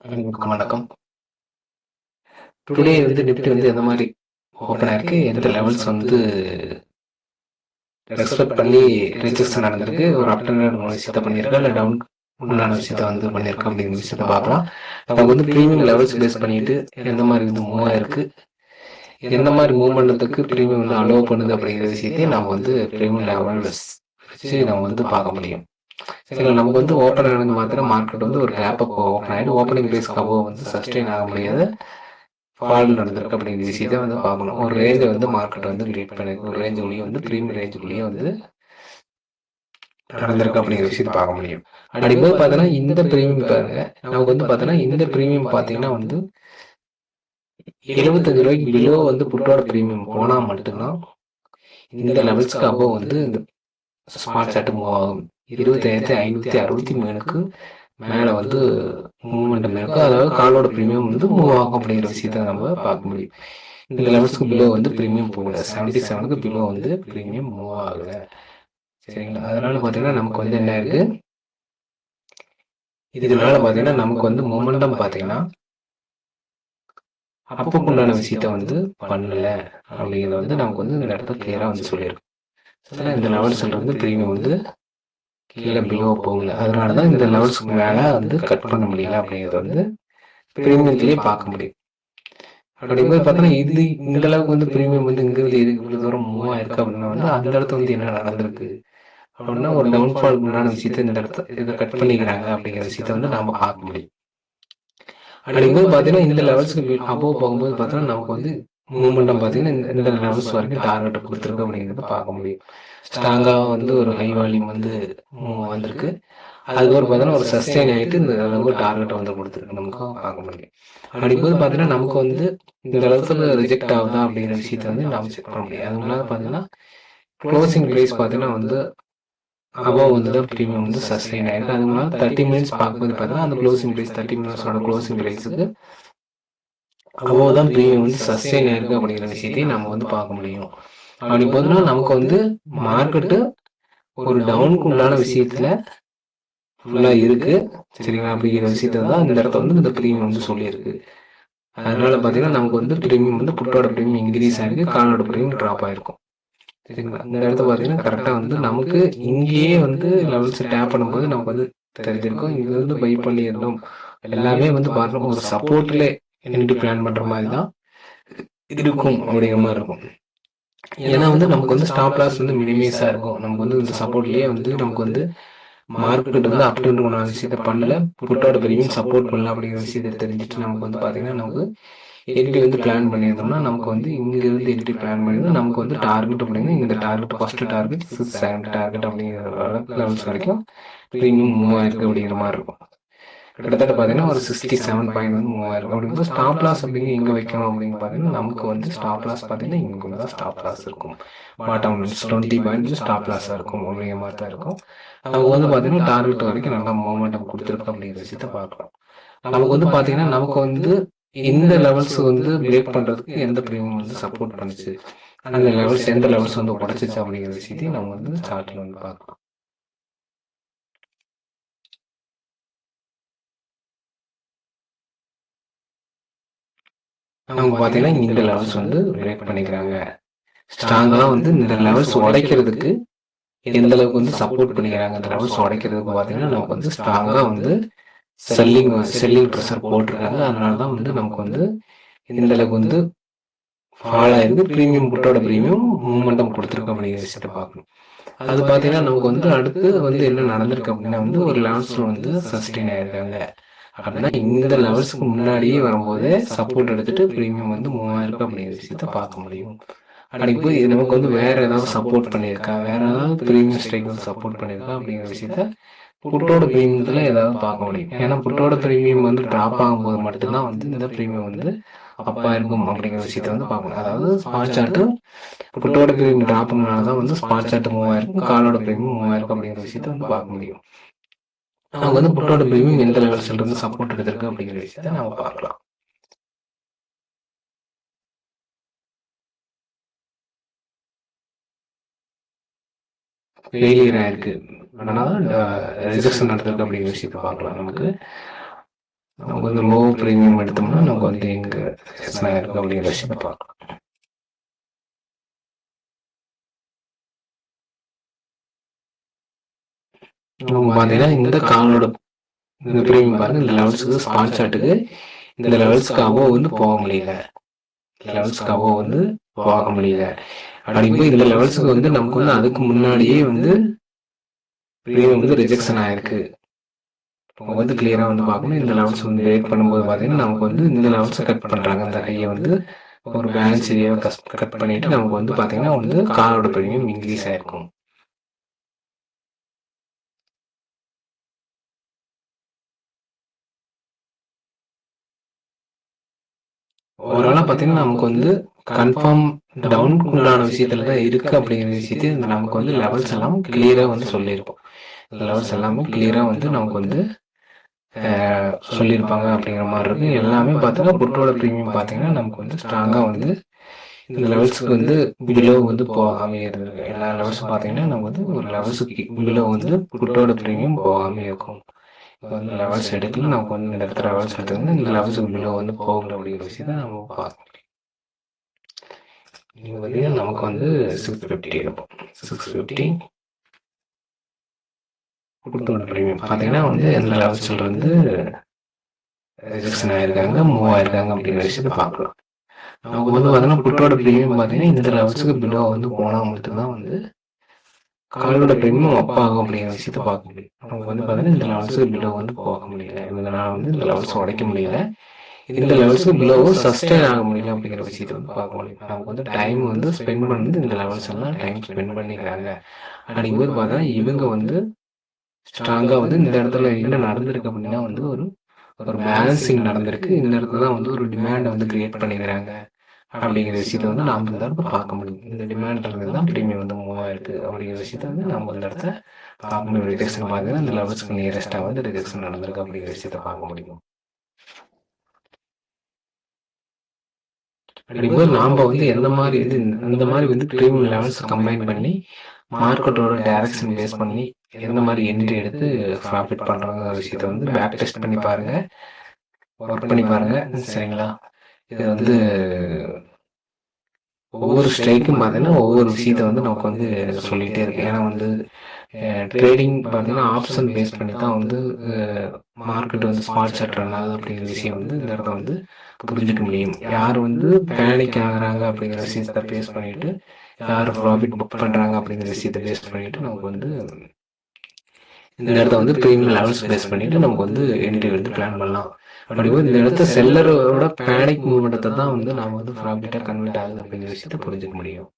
அனைவருக்கும் வணக்கம். டுடே வந்து நிஃப்டி வந்து எந்த மாதிரி ஓப்பன் ஆயிருக்கு, எந்த லெவல்ஸ் வந்து ரெஸ்பெக்ட் பண்ணி ரிஜெக்ஷன் நடந்திருக்கு, ஒரு அப் ட்ரெண்ட் விஷயத்த பண்ணியிருக்கா, இல்லை டவுன் உண்டான விஷயத்த வந்து பண்ணியிருக்கா அப்படிங்கிற விஷயத்த பார்க்கலாம். நமக்கு வந்து ப்ரீமியம் லெவல்ஸ் பேஸ் பண்ணிட்டு எந்த மாதிரி வந்து மூவ் ஆயிருக்கு, எந்த மாதிரி மூவ் பண்ணுறதுக்கு ப்ரீமியம் வந்து அலோவ் பண்ணுது அப்படிங்கிற விஷயத்தையும் நம்ம வந்து ப்ரீமியம் லெவல்ஸ் வச்சு நம்ம வந்து பார்க்க முடியும். சரி, நமக்கு வந்து ஓப்பன் ஆனது மாத்திரம் மார்க்கெட் வந்து ஒரு கேப் அப்போ ஓப்பன் ஆகிட்டு ஓப்பனிங் பேஸ் கபோ வந்து சஸ்டெயின் ஆக முடியாது, ஃபால் நடந்திருக்கு அப்படிங்கிற விஷயத்தை வந்து பார்க்கணும். ஒரு ரேஞ்சை வந்து மார்க்கெட் வந்து கிரியேட் பண்ணிருக்கு, ஒரு ரேஞ்சுக்குள்ளேயே வந்து ப்ரீமியம் ரேஞ்சுக்குள்ளேயே வந்து நடந்திருக்கு அப்படிங்கிற விஷயத்தை பார்க்க முடியும். அப்படிங்கும்போது பார்த்தீங்கன்னா இந்த ப்ரீமியம் பாருங்க, நமக்கு வந்து பார்த்தீங்கன்னா இந்த ப்ரீமியம் பார்த்தீங்கன்னா வந்து 75 ரூபாய்க்கு பிலோ வந்து புட்டோட ப்ரீமியம் போனால் மட்டும்தான் இந்த லெவல்ஸ்க்கு அப்போ வந்து இந்த ஸ்மார்ட் சார்ட் மூவ் ஆகும். 25,563க்கு மேலே வந்து மூவ்மெண்டம் இருக்கும். அதாவது காலோட ப்ரீமியம் வந்து மூவ் ஆகும் அப்படிங்கிற விஷயத்த நம்ம பார்க்க முடியும். இந்த லெவல்ஸ்க்கு பிலோ வந்து ப்ரீமியம் போகல, 77க்கு பிலோ வந்து ப்ரீமியம் மூவ் ஆகல. சரிங்களா? அதனால பார்த்தீங்கன்னா நமக்கு வந்து என்ன இருக்கு, இதனால பார்த்தீங்கன்னா நமக்கு வந்து மொமெண்டம் பார்த்தீங்கன்னா அப்பக்கு உண்டான விஷயத்த வந்து பண்ணல அப்படிங்கிறது வந்து நமக்கு வந்து இந்த இடத்துல கிளியராக வந்து சொல்லியிருக்கு. இந்த லெவல்ஸ்ல வந்து ப்ரீமியம் வந்து கீழே பிலோ போகல, அதனால தான் இந்த லெவல்ஸ்க்கு மேலே வந்து கட் பண்ண முடியல அப்படிங்கிறது வந்து ப்ரீமியத்திலேயே பார்க்க முடியும். அப்படிங்கும்போது பார்த்தோன்னா இது இந்த அளவுக்கு வந்து ப்ரீமியம் வந்து இங்கிருந்து எதுக்கு இவ்வளோ தூரம் மூவ் ஆயிருக்கு அப்படின்னா வந்து அந்த இடத்துல வந்து என்ன நடந்திருக்கு அப்படின்னா ஒரு டவுன்ஃபால் உண்டான விஷயத்த இந்த இடத்த இதை கட் பண்ணிக்கிறாங்க அப்படிங்கிற விஷயத்த வந்து நாம பார்க்க முடியும். அப்படிங்கும்போது பார்த்தீங்கன்னா இந்த லெவல்ஸ்க்கு அபோவ் போகும்போது பார்த்தோன்னா நமக்கு வந்து மூமெண்டம் பார்த்தீங்கன்னா இந்த லெவல்ஸ் வரைக்கும் டார்கெட் கொடுத்துருக்கு அப்படிங்கிறத பார்க்க முடியும். ஸ்ட்ராங்காக வந்து ஒரு ஹை வால்யூம் வந்து வந்திருக்கு. அதுக்கப்புறம் பார்த்தீங்கன்னா ஒரு சஸ்டெயின் ஆகிட்டு இந்த அளவுக்கு டார்கெட்டை வந்து கொடுத்துருக்கு, நமக்கு பார்க்க முடியும். அப்படிங்கும்போது பார்த்தீங்கன்னா நமக்கு வந்து இந்த அளவுக்கு ரிஜெக்ட் ஆகுதா அப்படிங்கிற விஷயத்த வந்து நாம் செக் பண்ண முடியும். அதனால பார்த்தீங்கன்னா க்ளோசிங் ப்ரைஸ் பார்த்தீங்கன்னா வந்து அபோவ் வந்து தான் ப்ரீமியம் வந்து சஸ்டெயின் ஆயிருக்கு. அதனால 30 மினிட்ஸ் பார்க்கும்போது பார்த்தீங்கன்னா அந்த க்ளோசிங் ப்ரைஸ் 30 மினிட்ஸோட க்ளோசிங் ப்ரைஸுக்கு அபோவ் தான் ப்ரீமியம் வந்து சஸ்டெயின் ஆயிருக்கு அப்படிங்கிற விஷயத்தையும் நம்ம வந்து பார்க்க முடியும். அப்படி போதுனா நமக்கு வந்து மார்க்கெட்டு ஒரு டவுனுக்கு உண்டான விஷயத்துல ஃபுல்லாக இருக்கு. சரிங்களா? அப்படிங்கிற விஷயத்த தான் இந்த இடத்த வந்து இந்த ப்ரீமியம் வந்து சொல்லியிருக்கு. அதனால பார்த்தீங்கன்னா நமக்கு வந்து ப்ரீமியம் வந்து புட்டோட ப்ரீமியம் இன்க்ரீஸ் ஆயிருக்கு, காலோட ப்ரீமியம் ட்ராப் ஆயிருக்கும். சரிங்களா? இந்த இடத்த பார்த்தீங்கன்னா கரெக்டாக வந்து நமக்கு இங்கேயே வந்து லெவல்ஸ் டேப் பண்ணும்போது நமக்கு வந்து தெரிஞ்சிருக்கும். இங்க வந்து பை பண்ணியிருந்தோம், எல்லாமே வந்து பார்த்தோம் ஒரு சப்போர்ட்ல என்ட்ரி பிளான் பண்ற மாதிரி தான் இருக்கும் அப்படிங்கிற மாதிரி இருக்கும். ஏன்னா வந்து நமக்கு வந்து ஸ்டாப் லாஸ் வந்து மினிமைஸா இருக்கும். நமக்கு வந்து இந்த சப்போர்ட்லயே வந்து நமக்கு வந்து மார்க்கெட் வந்து அப் ட்ரெண்ட் கொண்டான விஷயத்த பண்ணல, புட்டோட ப்ரீமியம் சப்போர்ட் பண்ணல அப்படிங்கிற விஷயத்த தெரிஞ்சுட்டு நமக்கு வந்து பார்த்தீங்கன்னா நமக்கு என்ட்ரி வந்து பிளான் பண்ணியிருந்தோம்னா நமக்கு வந்து இங்கிருந்து என்ட்ரி பிளான் பண்ணியிருந்தோம், நமக்கு வந்து டார்கெட் அப்படின்னா இந்த டார்கெட் ஃபர்ஸ்ட் டார்கெட் 6 டார்கெட் அப்படிங்கிற லெவல்ஸ் வரைக்கும் ப்ரீமியம் மூவ் ஆயிருக்கு அப்படிங்கிற மாதிரி இருக்கும். கிட்டத்தட்ட பார்த்தீங்கன்னா ஒரு 67 பாயிண்ட் வந்து மூவ் ஆயிருக்கு. அப்படிங்கும்போது ஸ்டாப் லாஸ் அப்படிங்க எங்கே வைக்கணும் அப்படின்னு பார்த்தீங்கன்னா நமக்கு வந்து ஸ்டாப் லாஸ் பார்த்தீங்கன்னா இங்கே தான் ஸ்டாப் லாஸ் இருக்கும். பாட்டம் 20 பாயிண்ட் ஸ்டாப் லாஸாக இருக்கும் அப்படிங்கிற மாதிரி தான் இருக்கும். நமக்கு வந்து பார்த்தீங்கன்னா டார்கெட் வரைக்கும் நல்லா மூவ்மெண்டம் கொடுத்துருக்கு அப்படிங்கிற விஷயத்த பார்க்கலாம். நமக்கு வந்து பார்த்தீங்கன்னா நமக்கு வந்து இந்த லெவல்ஸ் வந்து பிரேக் பண்ணுறதுக்கு எந்த ப்ரீமியம் வந்து சப்போர்ட் பண்ணுச்சு, அந்த லெவல்ஸ் எந்த லெவல்ஸ் வந்து உடச்சிச்சு அப்படிங்கிற விஷயத்தையும் நம்ம வந்து சார்ட்டில் வந்து பார்க்கலாம். நமக்கு பார்த்தீங்கன்னா இந்த லெவல்ஸ் வந்து பிரேக் பண்ணிக்கிறாங்க. ஸ்ட்ராங்காக வந்து இந்த லெவல்ஸ் உடைக்கிறதுக்கு எந்த அளவுக்கு வந்து சப்போர்ட் பண்ணிக்கிறாங்க, இந்த லெவல்ஸ் உடைக்கிறதுக்கு பார்த்தீங்கன்னா நமக்கு வந்து ஸ்ட்ராங்காக வந்து செல்லிங் ப்ரெஷர் போட்டிருக்காங்க. அதனால தான் வந்து நமக்கு வந்து இந்த அளவுக்கு வந்து ஃபால் ஆயிருக்கு. ப்ரீமியம் புட்டோட ப்ரீமியம் மூமெண்டம் கொடுத்துருக்கு அப்படிங்கிற விஷயத்தை பார்க்கணும். அது பார்த்தீங்கன்னா நமக்கு வந்து அடுத்து வந்து என்ன நடந்திருக்கு அப்படின்னா வந்து ஒரு லெவல்ஸில் வந்து சஸ்டெயின் ஆயிருக்காங்க அப்படின்னா இந்த லெவல்ஸ்க்கு முன்னாடியே வரும்போதே சப்போர்ட் எடுத்துட்டு ப்ரீமியம் வந்து மூவ் ஆயிருக்கு அப்படிங்கிற விஷயத்த பார்க்க முடியும். அப்படிங்க போய் இது நமக்கு வந்து வேற ஏதாவது சப்போர்ட் பண்ணியிருக்கா, வேற ஏதாவது ப்ரீமியம் ஸ்ட்ரைக் வந்து சப்போர்ட் பண்ணியிருக்கா அப்படிங்கிற விஷயத்த புட்டோட ப்ரீமியத்துல ஏதாவது பார்க்க முடியும். ஏன்னா புட்டோட ப்ரீமியம் வந்து ட்ராப் ஆகும்போது மட்டும்தான் வந்து இந்த ப்ரீமியம் வந்து அப்பா இருக்கும் அப்படிங்கிற விஷயத்த வந்து பார்க்கணும். அதாவது ஸ்பாட் சார்ட்டு புட்டோட ப்ரீமியம் ட்ராப் பண்ணனால தான் வந்து ஸ்பாட் சார்ட் மூவ் ஆயிருக்கும், காலோட ப்ரீமியம் மூவ் ஆயிருக்கும் அப்படிங்கிற விஷயத்த வந்து பார்க்க முடியும். அவங்க வந்து புட்டோட ப்ரீமியம் எந்த லெவல்ஸ்ல இருந்து சப்போர்ட் எடுத்திருக்கு அப்படிங்கிற விஷயத்த நம்ம பார்க்கலாம். ஃபெயிலியர் ஆயிருக்கு, அதனால ரிஜெக்ஷன் நடந்திருக்கு அப்படிங்கிற விஷயத்த பார்க்கலாம். நமக்கு நமக்கு வந்து லோ ப்ரீமியம் எடுத்தோம்னா நமக்கு வந்து எங்கே ரிஜெக்ஷன் ஆயிருக்கு அப்படிங்கிற விஷயத்தை பார்க்கலாம். நம்ம பார்த்தீங்கன்னா இந்த காலோட இந்த ப்ரீமியம் பாருங்க, இந்த லெவல்ஸுக்கு ஸ்பாட் சார்ட்டுக்கு இந்த லெவல்ஸ்க்கு அபோவ் வந்து போக முடியல, லெவல்ஸ்க்கு அபோவ் வந்து போக முடியல. அப்படிங்கும்போது இந்த லெவல்ஸுக்கு வந்து நமக்கு வந்து அதுக்கு முன்னாடியே வந்து ப்ரீமியம் வந்து ரிஜெக்ஷன் ஆயிருக்கு. அவங்க வந்து கிளியராக வந்து பார்க்கணும். இந்த லெவல்ஸ் வந்து பிரேக் பண்ணும்போது பார்த்தீங்கன்னா நமக்கு வந்து இந்த லெவல்ஸை கட் பண்ணுறாங்க. அந்த ஹையை வந்து ஒரு பேலன்ஸ் ஏரியாவை கட் பண்ணிட்டு நமக்கு வந்து பார்த்தீங்கன்னா வந்து காலோட ப்ரீமியம் இன்க்ரீஸ் ஆயிருக்கும். ஓவராலாக பார்த்தீங்கன்னா நமக்கு வந்து கன்ஃபார்ம் டவுனுக்கு உண்டான விஷயத்துல தான் இருக்கு அப்படிங்கிற விஷயத்தை நமக்கு வந்து லெவல்ஸ் எல்லாம் கிளியராக வந்து சொல்லியிருப்போம். லெவல்ஸ் எல்லாமே கிளியராக வந்து நமக்கு வந்து சொல்லியிருப்பாங்க அப்படிங்கிற மாதிரி இருக்கு. எல்லாமே பார்த்தீங்கன்னா புட்டோட ப்ரீமியம் பார்த்தீங்கன்னா நமக்கு வந்து ஸ்ட்ராங்காக வந்து இந்த லெவல்ஸுக்கு வந்து பிலோ வந்து போகாமே இருக்கு. எல்லா லெவல்ஸும் பார்த்தீங்கன்னா நமக்கு வந்து ஒரு லெவல்ஸுக்கு பிலோ வந்து புட்டோட ப்ரீமியம் போகாமே இருக்கும். இப்போ வந்து லெவல்ஸ் எடுக்கல நமக்கு வந்து இந்த இடத்துல லெவல்ஸ் எடுத்துருந்து இந்த லெவல்ஸுக்கு பிலோ வந்து போகல அப்படிங்கிற விஷயத்தை நம்ம பார்க்க முடியும். நீங்கள் பார்த்தீங்கன்னா நமக்கு வந்து 650 இருக்கும். 650 புட்டோட ப்ரீமியம் பார்த்தீங்கன்னா வந்து எந்த லெவல்ஸில் வந்து ரிஜெக்ஷன் ஆயிருக்காங்க, மூவ் ஆயிருக்காங்க அப்படிங்கிற விஷயத்தை பார்க்கலாம். நமக்கு வந்து பார்த்தீங்கன்னா புட்டோட ப்ரீமியம் பார்த்தீங்கன்னா இந்த லெவல்ஸுக்கு பிலோ வந்து போனால் மட்டும்தான் வந்து காலோட ப்ரீமியம் அப் ஆகும் அப்படிங்கிற விஷயத்தை பார்க்க முடியும். நமக்கு வந்து பார்த்தீங்கன்னா இந்த லெவல்ஸுக்கு பிலோ வந்து போக முடியல, இதனால் வந்து இந்த லெவல்ஸ் உடைக்க முடியல, இந்த லெவல்ஸுக்கு பிலோவும் சஸ்டெயின் ஆக முடியல அப்படிங்கிற விஷயத்தை வந்து பார்க்க முடியும். நமக்கு வந்து டைம் வந்து ஸ்பெண்ட் பண்ணி இந்த லெவல்ஸ் எல்லாம் டைம் ஸ்பெண்ட் பண்ணிக்கிறாங்க அப்படிங்கும்போது பார்த்தா இவங்க வந்து ஸ்ட்ராங்காக வந்து இந்த இடத்துல என்ன நடந்திருக்கு அப்படின்னா வந்து ஒரு பேலன்சிங் நடந்திருக்கு. இந்த இடத்துல தான் வந்து ஒரு டிமாண்டை வந்து கிரியேட் பண்ணிக்கிறாங்க அப்படிங்கிற விஷயத்த வந்து நாம் இந்த இடத்துல பார்க்க முடியும். இந்த டிமாண்ட் இருந்து தான் ப்ரீமியம் வந்து மூவ் ஆயிருக்கு அப்படிங்கிற விஷயத்த வந்து நம்ம இந்த இடத்துல பார்க்க முடியும். ரிஜெக்ஷன் பார்த்தீங்கன்னா இந்த லெவல்ஸ்க்கு நியரஸ்டாக வந்து ரிஜெக்ஷன் நடந்திருக்கு அப்படிங்கிற விஷயத்த பார்க்க முடியும். அப்படிங்கும்போது நாம் வந்து எந்த மாதிரி இது இந்த மாதிரி வந்து ப்ரீமியம் லெவல்ஸ் கம்பைன் பண்ணி மார்க்கெட்டோட டைரக்ஷன் பேஸ் பண்ணி எந்த மாதிரி என்ட்ரி எடுத்து ப்ராஃபிட் பண்ணுறாங்க விஷயத்த வந்து பேக் டெஸ்ட் பண்ணி பாருங்கள், ஒர்க் பண்ணி பாருங்கள். சரிங்களா? இது வந்து ஒவ்வொரு ஸ்ட்ரைக்கும் பார்த்தீங்கன்னா ஒவ்வொரு விஷயத்தை வந்து நமக்கு வந்து சொல்லிகிட்டே இருக்கு. ஏன்னா வந்து ட்ரேடிங் பார்த்தீங்கன்னா ஆப்ஷன் பேஸ் பண்ணி தான் வந்து மார்க்கெட் வந்து ஸ்பாட் சார்ட் ரன் ஆகுது அப்படிங்கிற விஷயம் வந்து இந்த இடத்த வந்து புரிஞ்சுக்க முடியும். யார் வந்து பேனிக் ஆகுறாங்க அப்படிங்கிற விஷயத்தை பேஸ் பண்ணிட்டு, யார் ப்ராஃபிட் புக் பண்ணுறாங்க அப்படிங்கிற விஷயத்தை பேஸ் பண்ணிட்டு நமக்கு வந்து இந்த இடத்த வந்து ப்ரீமியம் லெவல்ஸ் பேஸ் பண்ணிட்டு நமக்கு வந்து என்ட்ரி வந்து பிளான் பண்ணலாம். அப்படிங்கும்போது இந்த இடத்த செல்லரோட பேனிக் மூவ்மெண்ட்டை தான் வந்து நாம் வந்து ப்ராஃபிட்டாக கன்வெர்ட் ஆகுது அப்படிங்கிற விஷயத்தை புரிஞ்சுக்க முடியும்.